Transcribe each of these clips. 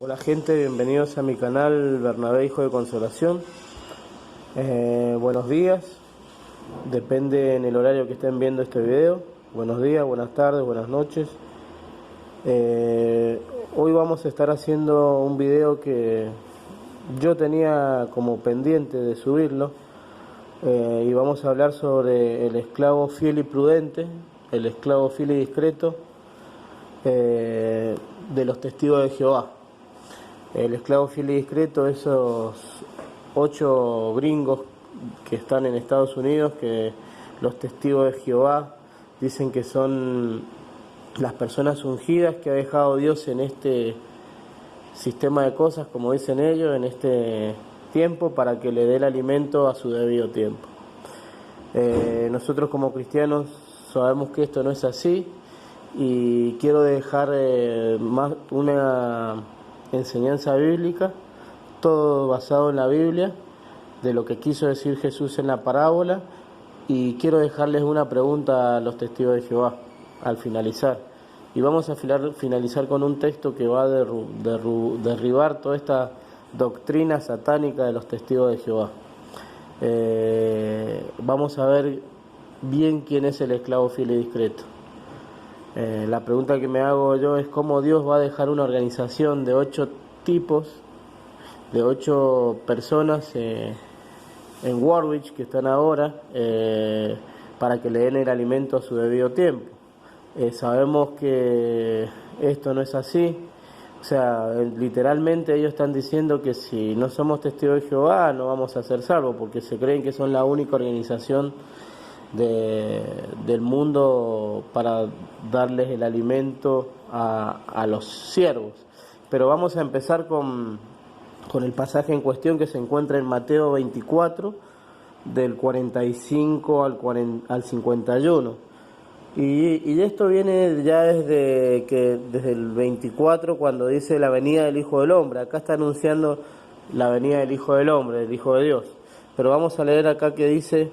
Hola gente, bienvenidos a mi canal Bernabé Hijo de Consolación. Buenos días, depende en el horario que estén viendo este video. Buenos días, buenas tardes, buenas noches. Hoy vamos a estar haciendo un video que yo tenía como pendiente de subirlo, y vamos a hablar sobre el esclavo fiel y prudente, el esclavo fiel y discreto de los testigos de Jehová. El esclavo fiel y discreto, esos 8 gringos que están en Estados Unidos, que los testigos de Jehová dicen que son las personas ungidas que ha dejado Dios en este sistema de cosas, como dicen ellos, en este tiempo, para que le dé el alimento a su debido tiempo. Nosotros como cristianos sabemos que esto no es así, y quiero dejar más una enseñanza bíblica, todo basado en la Biblia, de lo que quiso decir Jesús en la parábola, y quiero dejarles una pregunta a los testigos de Jehová al finalizar. Y vamos a finalizar con un texto que va a derribar toda esta doctrina satánica de los testigos de Jehová. Vamos a ver bien quién es el esclavo fiel y discreto. La pregunta que me hago yo es cómo Dios va a dejar una organización de 8 tipos, de 8 personas en Warwick que están ahora, para que le den el alimento a su debido tiempo. Sabemos que esto no es así. O sea, literalmente ellos están diciendo que si no somos testigos de Jehová no vamos a ser salvos, porque se creen que son la única organización del mundo para darles el alimento a los siervos. Pero vamos a empezar con el pasaje en cuestión, que se encuentra en Mateo 24, del 45 al 51. Y esto viene ya desde el 24, cuando dice la venida del Hijo del Hombre. Acá está anunciando la venida del Hijo del Hombre, del Hijo de Dios. Pero vamos a leer acá que dice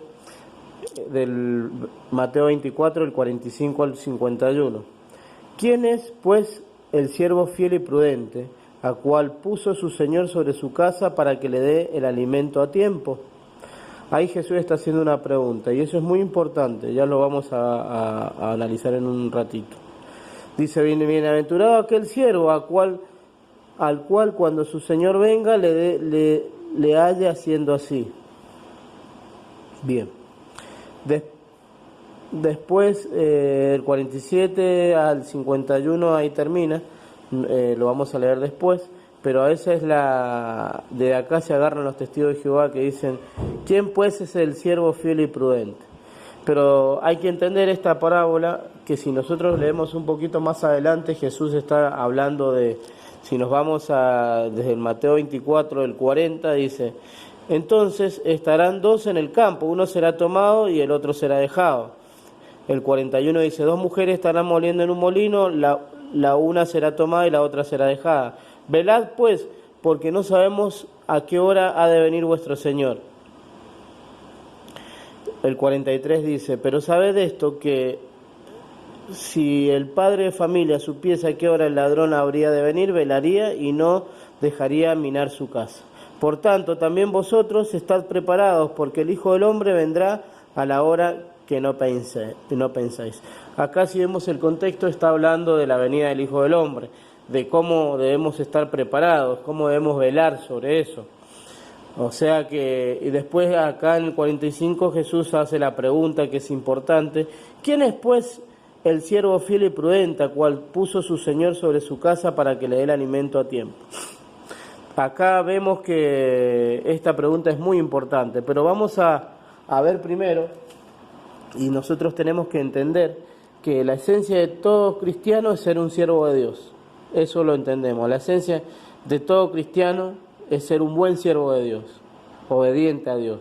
del Mateo 24, del 45 al 51. ¿Quién es, pues, el siervo fiel y prudente, a cual puso su Señor sobre su casa para que le dé el alimento a tiempo? Ahí Jesús está haciendo una pregunta, y eso es muy importante, ya lo vamos a analizar en un ratito. Dice: bienaventurado aquel siervo al cual cuando su Señor venga le halle haciendo así. Bien. Después, el 47 al 51, ahí termina, lo vamos a leer después, pero a esa es de acá se agarran los testigos de Jehová que dicen: ¿quién pues es el siervo fiel y prudente? Pero hay que entender esta parábola, que si nosotros leemos un poquito más adelante, Jesús está hablando de, si nos vamos desde el Mateo 24, el 40, dice: entonces estarán 2 en el campo, uno será tomado y el otro será dejado. El 41 dice: 2 mujeres estarán moliendo en un molino, la una será tomada y la otra será dejada. Velad pues, porque no sabemos a qué hora ha de venir vuestro Señor. El 43 dice: pero sabed esto, que si el padre de familia supiese a qué hora el ladrón habría de venir, velaría y no dejaría minar su casa. Por tanto, también vosotros estad preparados, porque el Hijo del Hombre vendrá a la hora que no pensáis. Acá, si vemos el contexto, está hablando de la venida del Hijo del Hombre, de cómo debemos estar preparados, cómo debemos velar sobre eso. O sea que, y después acá en el 45 Jesús hace la pregunta que es importante: ¿quién es pues el siervo fiel y prudente, cual puso su Señor sobre su casa para que le dé el alimento a tiempo? Acá vemos que esta pregunta es muy importante, pero vamos a ver primero, y nosotros tenemos que entender que la esencia de todo cristiano es ser un siervo de Dios. Eso lo entendemos. La esencia de todo cristiano es ser un buen siervo de Dios, obediente a Dios.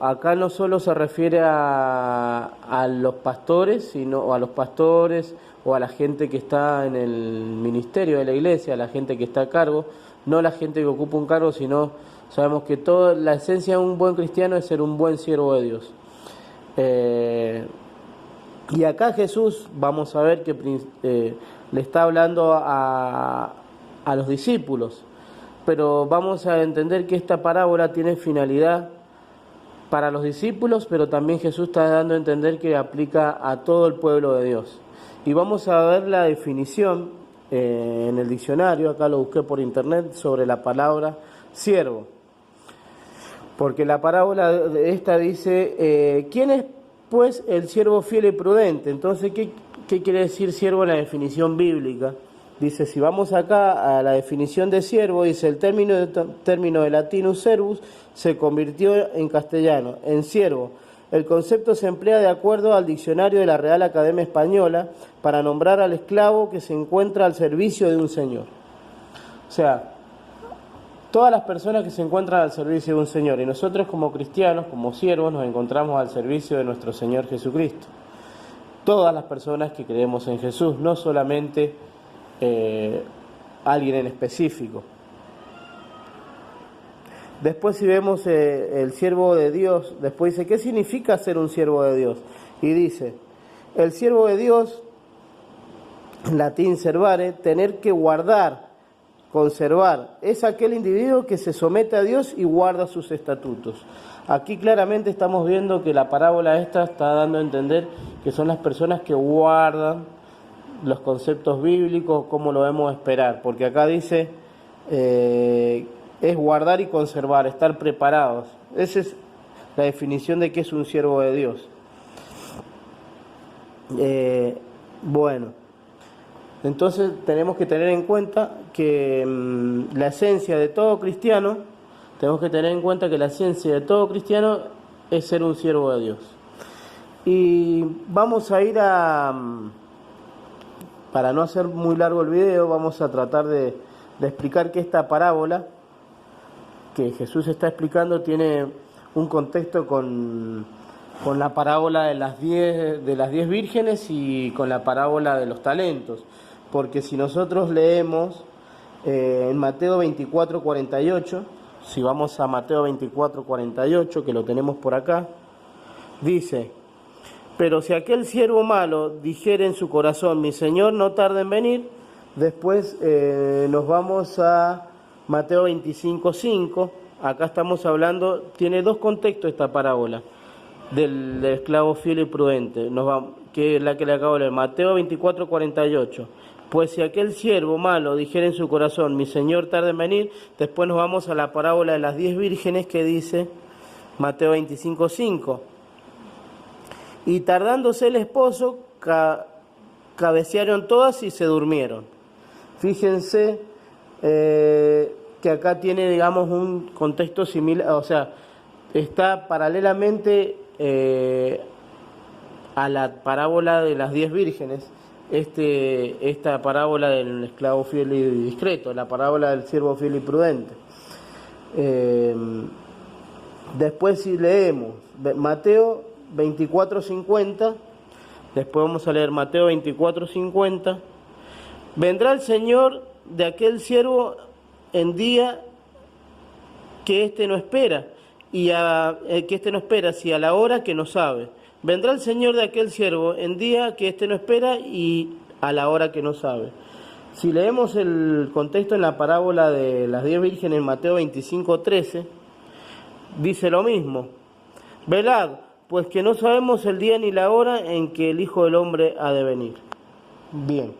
Acá no solo se refiere a los pastores, sino a los pastores o a la gente que está en el ministerio de la iglesia, a la gente que está a cargo, no la gente que ocupa un cargo, sino sabemos que toda la esencia de un buen cristiano es ser un buen siervo de Dios. Y acá Jesús, vamos a ver que le está hablando a a los discípulos. Pero vamos a entender que esta parábola tiene finalidad para los discípulos, pero también Jesús está dando a entender que aplica a todo el pueblo de Dios. Y vamos a ver la definición en el diccionario, acá lo busqué por internet, sobre la palabra siervo. Porque la parábola esta dice, ¿quién es pues el siervo fiel y prudente? Entonces, ¿qué quiere decir siervo en la definición bíblica? Dice, si vamos acá a la definición de siervo, dice, el término de latinus servus se convirtió en castellano, en siervo. El concepto se emplea de acuerdo al diccionario de la Real Academia Española para nombrar al esclavo que se encuentra al servicio de un señor. O sea, todas las personas que se encuentran al servicio de un señor, y nosotros como cristianos, como siervos, nos encontramos al servicio de nuestro Señor Jesucristo. Todas las personas que creemos en Jesús, no solamente alguien en específico. Después si vemos el siervo de Dios, después dice, ¿qué significa ser un siervo de Dios? Y dice, el siervo de Dios, en latín servare, tener que guardar, conservar, es aquel individuo que se somete a Dios y guarda sus estatutos. Aquí claramente estamos viendo que la parábola esta está dando a entender que son las personas que guardan los conceptos bíblicos, como lo debemos esperar, porque acá dice es guardar y conservar, estar preparados. Esa es la definición de qué es un siervo de Dios. Bueno, entonces tenemos que tener en cuenta que la esencia de todo cristiano, es ser un siervo de Dios. Y vamos a ir para no hacer muy largo el video, vamos a tratar de explicar que esta parábola que Jesús está explicando tiene un contexto con la parábola de las 10 vírgenes y con la parábola de los talentos. Porque si nosotros leemos en Mateo 24:48, si vamos a Mateo 24:48, que lo tenemos por acá, dice: pero si aquel siervo malo dijere en su corazón, mi Señor no tarda en venir, después nos vamos a Mateo 25:5, acá estamos hablando, tiene dos contextos esta parábola, del esclavo fiel y prudente, que es la que le acabo de leer, Mateo 24:48, pues si aquel siervo malo dijere en su corazón, mi Señor tarda en venir, después nos vamos a la parábola de las 10 vírgenes que dice Mateo 25:5. Y tardándose el esposo, cabecearon todas y se durmieron. Fíjense que acá tiene, digamos, un contexto similar, o sea, está paralelamente a la parábola de las 10 vírgenes, esta parábola del esclavo fiel y discreto, la parábola del siervo fiel y prudente. Después si leemos Mateo 24:50, después vamos a leer Mateo 24:50, vendrá el Señor de aquel siervo en día que éste no espera, si a la hora que no sabe. Vendrá el Señor de aquel siervo en día que éste no espera y a la hora que no sabe. Si leemos el contexto en la parábola de las 10 vírgenes en Mateo 25:13, dice lo mismo: velad, pues que no sabemos el día ni la hora en que el Hijo del Hombre ha de venir. Bien,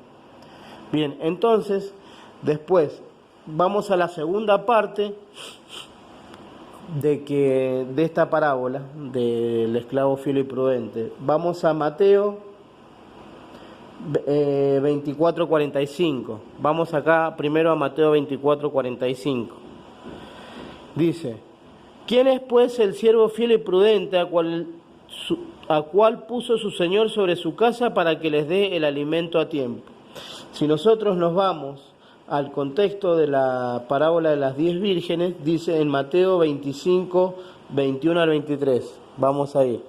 entonces, después vamos a la segunda parte de esta parábola del esclavo fiel y prudente. Vamos a Mateo 24:45. Vamos acá primero a Mateo 24:45. Dice: ¿quién es pues el siervo fiel y prudente a cual puso su Señor sobre su casa para que les dé el alimento a tiempo? Si nosotros nos vamos al contexto de la parábola de las 10 vírgenes, dice en Mateo 25:21 al 23. Vamos a ir.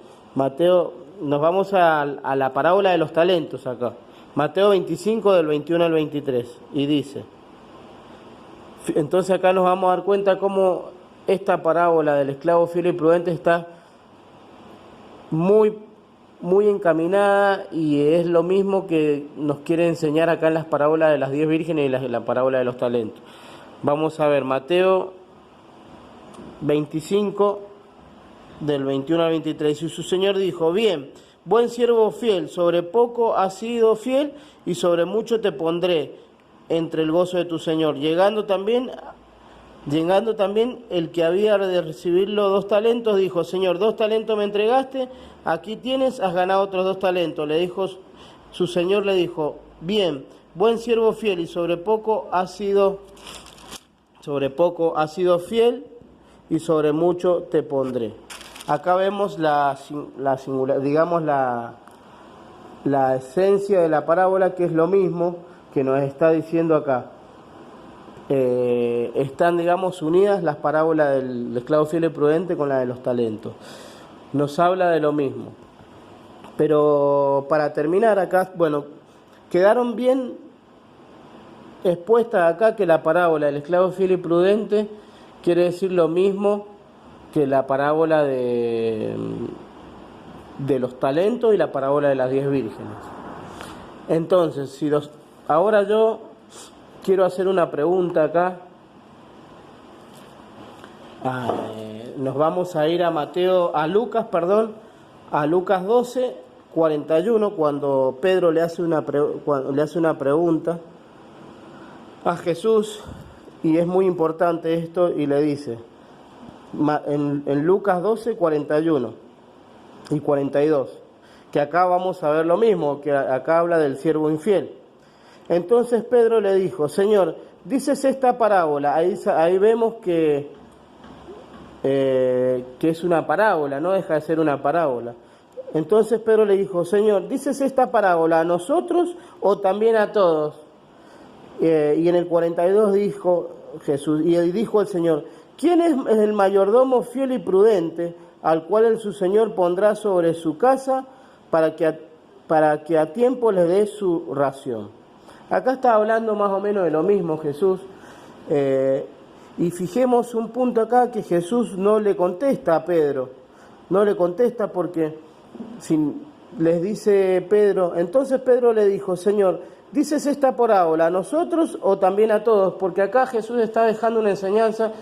Nos vamos a la parábola de los talentos acá. Mateo 25 del 21 al 23. Y dice, entonces acá nos vamos a dar cuenta cómo esta parábola del esclavo fiel y prudente está muy muy encaminada y es lo mismo que nos quiere enseñar acá en las parábolas de las 10 vírgenes y la parábola de los talentos. Vamos a ver Mateo 25, del 21 al 23. Y su señor dijo: bien, buen siervo fiel, sobre poco has sido fiel y sobre mucho te pondré entre el gozo de tu señor. Llegando también el que había de recibir los 2 talentos, dijo: Señor, 2 talentos me entregaste, aquí tienes, has ganado otros 2 talentos. Su señor le dijo: bien, buen siervo fiel, y sobre poco has sido fiel, y sobre mucho te pondré. Acá vemos la esencia de la parábola, que es lo mismo que nos está diciendo acá. Están, unidas las parábolas del esclavo fiel y prudente con la de los talentos. Nos habla de lo mismo. Pero para terminar acá, quedaron bien expuestas acá que la parábola del esclavo fiel y prudente quiere decir lo mismo que la parábola de los talentos y la parábola de las 10 vírgenes. Entonces, ahora yo quiero hacer una pregunta acá. Nos vamos a ir a Lucas 12, 41, cuando Pedro le hace una pregunta a Jesús, y es muy importante esto, y le dice, en Lucas 12, 41 y 42, que acá vamos a ver lo mismo, que acá habla del siervo infiel. Entonces Pedro le dijo: Señor, dices esta parábola. Ahí vemos que es una parábola, no deja de ser una parábola. Entonces Pedro le dijo: Señor, ¿dices esta parábola a nosotros o también a todos? Y en el 42 dijo Jesús, y dijo el Señor: ¿quién es el mayordomo fiel y prudente, al cual su Señor pondrá sobre su casa para que a tiempo le dé su ración? Acá está hablando más o menos de lo mismo Jesús, y fijemos un punto acá, que Jesús no le contesta a Pedro, no le contesta porque les dice Pedro. Entonces Pedro le dijo: Señor, ¿dices esta parábola a nosotros o también a todos? Porque acá Jesús está dejando una enseñanza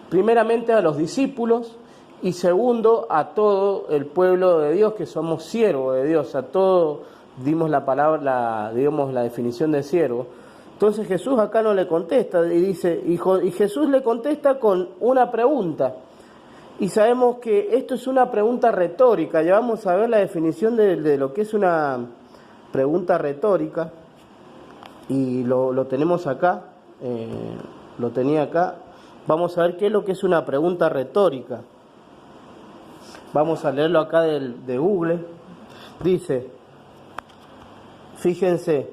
primeramente a los discípulos y segundo a todo el pueblo de Dios, que somos siervos de Dios. A todo dimos la palabra, la definición de siervo. Entonces Jesús acá no le contesta y Jesús le contesta con una pregunta. Y sabemos que esto es una pregunta retórica. Ya vamos a ver la definición de lo que es una pregunta retórica. Y lo tenemos acá, lo tenía acá. Vamos a ver qué es lo que es una pregunta retórica. Vamos a leerlo acá de Google. Dice, fíjense,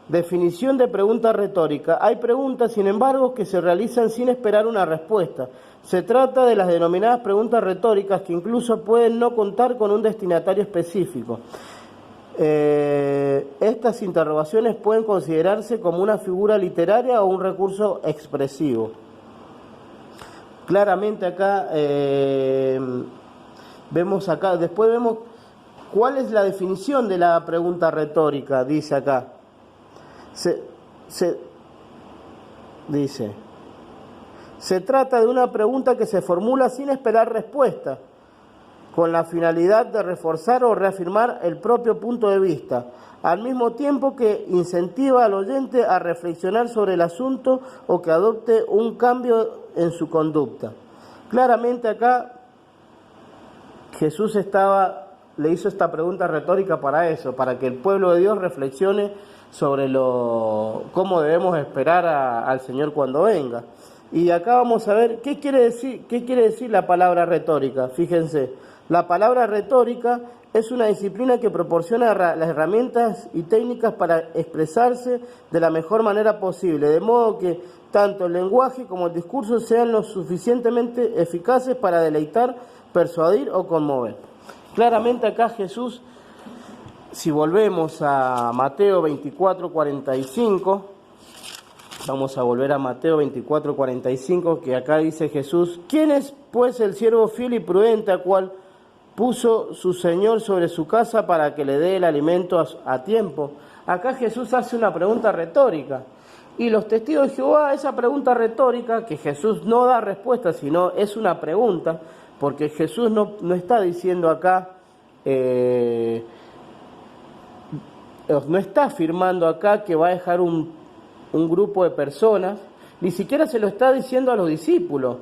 definición de pregunta retórica. Hay preguntas, sin embargo, que se realizan sin esperar una respuesta. Se trata de las denominadas preguntas retóricas, que incluso pueden no contar con un destinatario específico. Estas interrogaciones pueden considerarse como una figura literaria o un recurso expresivo. Claramente acá después vemos cuál es la definición de la pregunta retórica. Dice acá, se trata de una pregunta que se formula sin esperar respuesta, con la finalidad de reforzar o reafirmar el propio punto de vista, al mismo tiempo que incentiva al oyente a reflexionar sobre el asunto o que adopte un cambio en su conducta. Claramente acá Jesús le hizo esta pregunta retórica para eso, para que el pueblo de Dios reflexione sobre cómo debemos esperar al Señor cuando venga. Y acá vamos a ver qué quiere decir la palabra retórica. Fíjense, la palabra retórica es una disciplina que proporciona las herramientas y técnicas para expresarse de la mejor manera posible, de modo que tanto el lenguaje como el discurso sean lo suficientemente eficaces para deleitar, persuadir o conmover. Claramente acá Jesús, si volvemos a Mateo 24:45, vamos a volver a Mateo 24:45, que acá dice Jesús: ¿quién es pues el siervo fiel y prudente al cual puso su Señor sobre su casa para que le dé el alimento a tiempo? Acá Jesús hace una pregunta retórica. Y los testigos de Jehová, esa pregunta retórica, que Jesús no da respuesta, sino es una pregunta, porque Jesús no está diciendo acá, no está afirmando acá que va a dejar un grupo de personas, ni siquiera se lo está diciendo a los discípulos,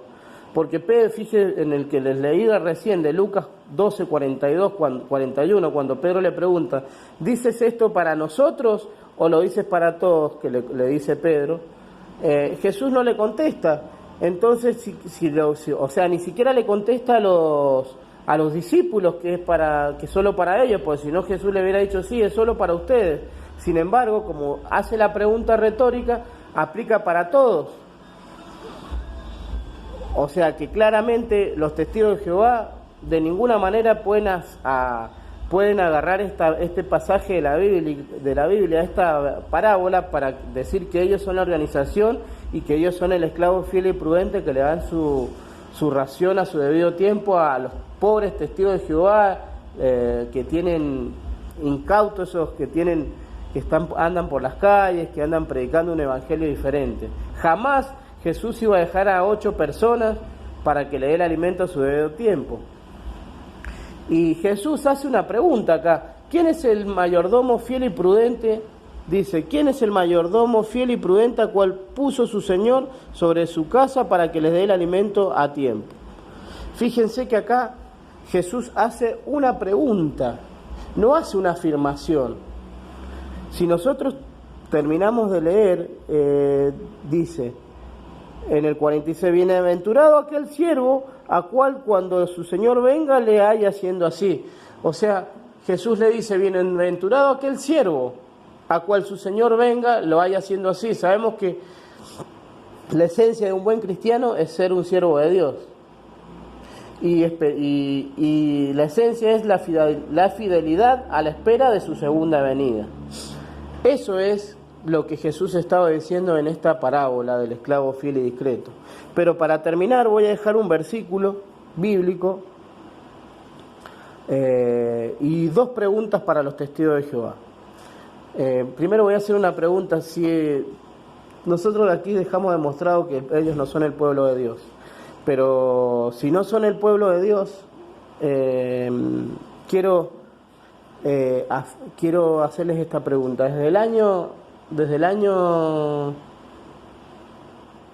porque Pedro, fíjese en el que les leí recién de Lucas 12, 42, 41, cuando Pedro le pregunta, ¿dices esto para nosotros o lo dices para todos? Que le dice Pedro. Jesús no le contesta. Entonces, o sea, ni siquiera le contesta a los discípulos que solo para ellos, porque si no Jesús le hubiera dicho, sí, es solo para ustedes. Sin embargo, como hace la pregunta retórica, aplica para todos. O sea que claramente los testigos de Jehová de ninguna manera pueden agarrar este pasaje de la Biblia, esta parábola, para decir que ellos son la organización y que ellos son el esclavo fiel y prudente que le dan su ración a su debido tiempo a los pobres testigos de Jehová que tienen incautos, esos que andan por las calles, que andan predicando un evangelio diferente. Jamás Jesús iba a dejar a 8 personas para que le dé el alimento a su debido tiempo. Y Jesús hace una pregunta acá. ¿Quién es el mayordomo fiel y prudente? Dice, ¿quién es el mayordomo fiel y prudente al cual puso su Señor sobre su casa para que les dé el alimento a tiempo? Fíjense que acá Jesús hace una pregunta, no hace una afirmación. Si nosotros terminamos de leer, dice en el 46, bienaventurado aquel siervo a cual cuando su Señor venga le haya haciendo así. O sea, Jesús le dice, bienaventurado aquel siervo a cual su Señor venga lo haya haciendo así. Sabemos que la esencia de un buen cristiano es ser un siervo de Dios. Y la esencia es la fidelidad a la espera de su segunda venida. Eso es lo que Jesús estaba diciendo en esta parábola del esclavo fiel y discreto. Pero para terminar voy a dejar un versículo bíblico y 2 preguntas para los testigos de Jehová. Primero voy a hacer una pregunta. Si nosotros aquí dejamos demostrado que ellos no son el pueblo de Dios, pero si no son el pueblo de Dios, quiero hacerles esta pregunta. Desde el año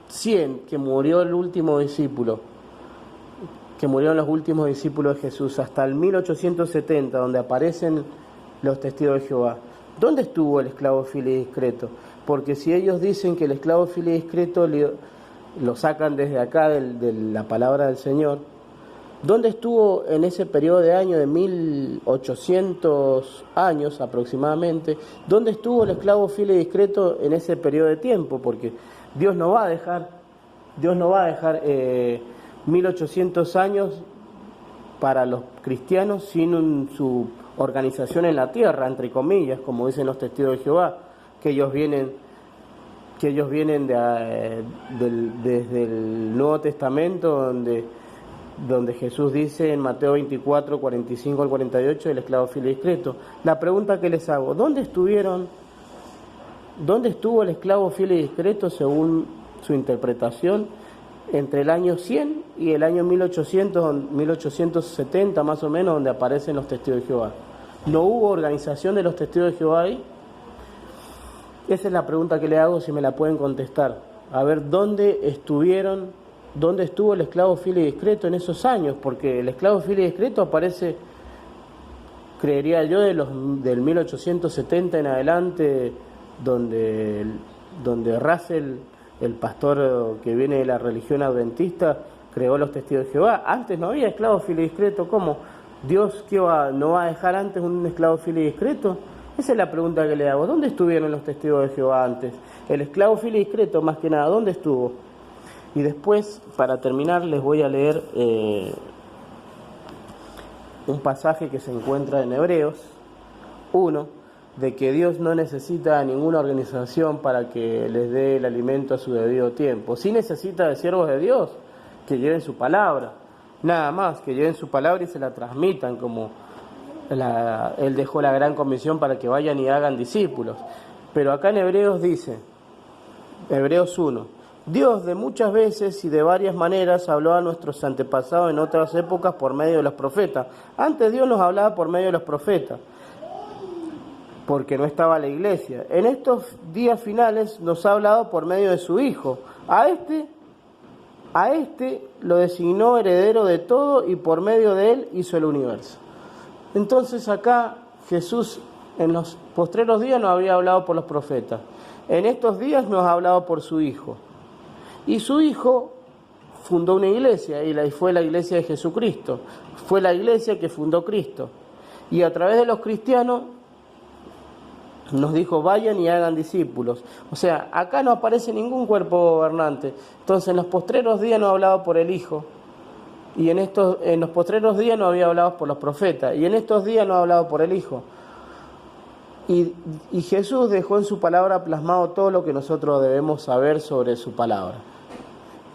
100, que murió el último discípulo, que murieron los últimos discípulos de Jesús, hasta el 1870, donde aparecen los testigos de Jehová, ¿dónde estuvo el esclavo fiel y discreto? Porque si ellos dicen que el esclavo fiel y discreto lo sacan desde acá de la palabra del Señor, ¿dónde estuvo en ese periodo de años de 1800 años aproximadamente? ¿Dónde estuvo el esclavo fiel y discreto en ese periodo de tiempo? Porque Dios no va a dejar 1800 años para los cristianos sin su organización en la tierra, entre comillas, como dicen los testigos de Jehová, que ellos vienen desde el Nuevo Testamento, donde Jesús dice en Mateo 24, 45 al 48, el esclavo fiel y discreto. La pregunta que les hago, ¿dónde estuvo el esclavo fiel y discreto según su interpretación entre el año 100 y el año 1870 más o menos, donde aparecen los testigos de Jehová? ¿No hubo organización de los testigos de Jehová ahí? Esa es la pregunta que le hago, si me la pueden contestar. A ver, ¿dónde estuvo el esclavo fiel y discreto en esos años? Porque el esclavo fiel y discreto aparece, creería yo, del 1870 en adelante, donde Russell, el pastor que viene de la religión adventista, creó los testigos de Jehová. Antes no había esclavo fiel y discreto. ¿Cómo? ¿Dios no va a dejar antes un esclavo fiel y discreto? Esa es la pregunta que le hago. ¿Dónde estuvieron los testigos de Jehová antes? El esclavo fiel y discreto, más que nada, ¿dónde estuvo? Y después, para terminar, les voy a leer un pasaje que se encuentra en Hebreos 1, de que Dios no necesita ninguna organización para que les dé el alimento a su debido tiempo. Sí necesita de siervos de Dios que lleven su palabra, nada más, que lleven su palabra y se la transmitan, como Él dejó la gran comisión para que vayan y hagan discípulos. Pero acá en Hebreos dice, Hebreos 1, Dios de muchas veces y de varias maneras habló a nuestros antepasados en otras épocas por medio de los profetas. Antes Dios nos hablaba por medio de los profetas, porque no estaba la iglesia. En estos días finales nos ha hablado por medio de su Hijo. A este lo designó heredero de todo y por medio de él hizo el universo. Entonces acá Jesús en los postreros días nos había hablado por los profetas. En estos días nos ha hablado por su Hijo. Y su Hijo fundó una iglesia y fue la iglesia de Jesucristo. Fue la iglesia que fundó Cristo. Y a través de los cristianos nos dijo, vayan y hagan discípulos. O sea, acá no aparece ningún cuerpo gobernante. Entonces en los postreros días nos ha hablado por el Hijo. Y en los postreros días nos había hablado por los profetas. Y en estos días nos ha hablado por el Hijo. Y Jesús dejó en su palabra plasmado todo lo que nosotros debemos saber sobre su palabra.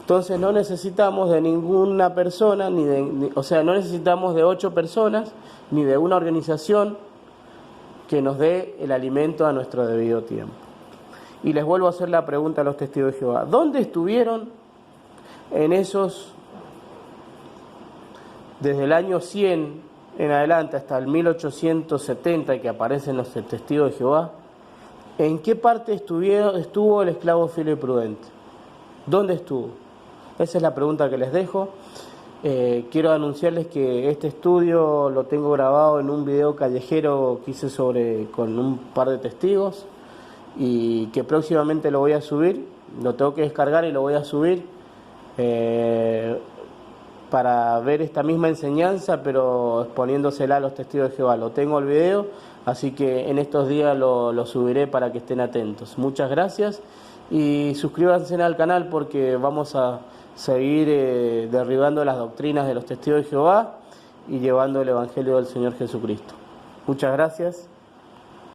Entonces no necesitamos de ninguna persona, no necesitamos de 8 personas, ni de una organización que nos dé el alimento a nuestro debido tiempo. Y les vuelvo a hacer la pregunta a los testigos de Jehová. ¿Dónde estuvieron en desde el año 100 en adelante hasta el 1870 que aparecen los testigos de Jehová? ¿En qué parte estuvo el esclavo fiel y prudente? ¿Dónde estuvo? Esa es la pregunta que les dejo. Quiero anunciarles que este estudio lo tengo grabado en un video callejero que hice con un par de testigos y que próximamente lo voy a subir. Lo tengo que descargar y lo voy a subir para ver esta misma enseñanza, pero exponiéndosela a los testigos de Jehová. Lo tengo el video, así que en estos días lo subiré para que estén atentos. Muchas gracias y suscríbanse al canal porque vamos a seguir derribando las doctrinas de los testigos de Jehová y llevando el Evangelio del Señor Jesucristo. Muchas gracias.